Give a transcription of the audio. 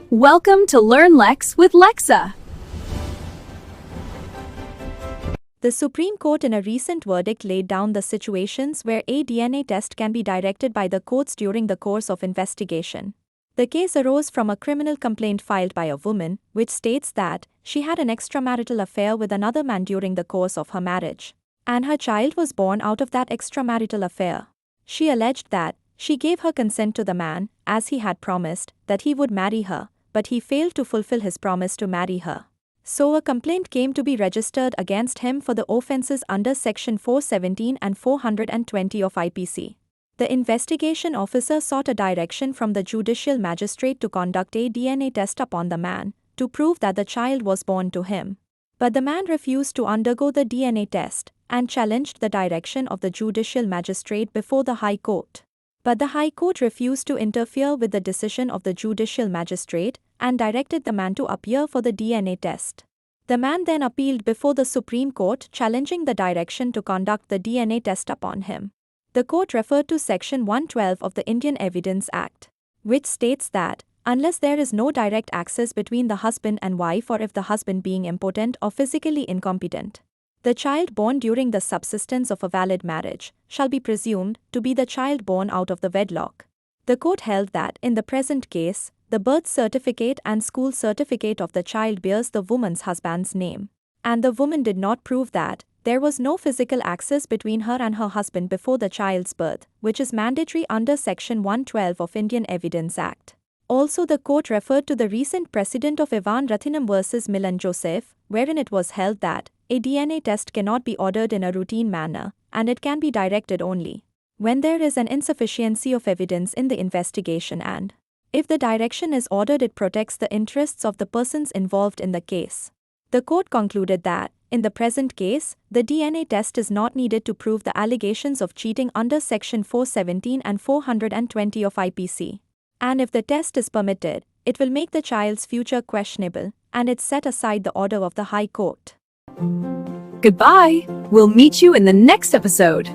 Welcome to Learn Lex with Lexa. The Supreme Court in a recent verdict laid down the situations where a DNA test can be directed by the courts during the course of investigation. The case arose from a criminal complaint filed by a woman, which states that she had an extramarital affair with another man during the course of her marriage, and her child was born out of that extramarital affair. She alleged that she gave her consent to the man, as he had promised that he would marry her, but he failed to fulfill his promise to marry her. So a complaint came to be registered against him for the offences under Section 417 and 420 of IPC. The investigation officer sought a direction from the judicial magistrate to conduct a DNA test upon the man, to prove that the child was born to him. But the man refused to undergo the DNA test, and challenged the direction of the judicial magistrate before the High Court. But the High Court refused to interfere with the decision of the judicial magistrate, and directed the man to appear for the DNA test. The man then appealed before the Supreme Court, challenging the direction to conduct the DNA test upon him. The court referred to Section 112 of the Indian Evidence Act, which states that, unless there is no direct access between the husband and wife, or if the husband being impotent or physically incompetent, the child born during the subsistence of a valid marriage shall be presumed to be the child born out of the wedlock. The court held that, in the present case, the birth certificate and school certificate of the child bears the woman's husband's name, and the woman did not prove that there was no physical access between her and her husband before the child's birth, which is mandatory under Section 112 of Indian Evidence Act. Also, the court referred to the recent precedent of Ivan Rathinam versus Milan Joseph, wherein it was held that a DNA test cannot be ordered in a routine manner, and it can be directed only when there is an insufficiency of evidence in the investigation, and if the direction is ordered, it protects the interests of the persons involved in the case. The court concluded that, in the present case, the DNA test is not needed to prove the allegations of cheating under Section 417 and 420 of IPC. And if the test is permitted, it will make the child's future questionable, and it set aside the order of the High Court. Goodbye. We'll meet you in the next episode.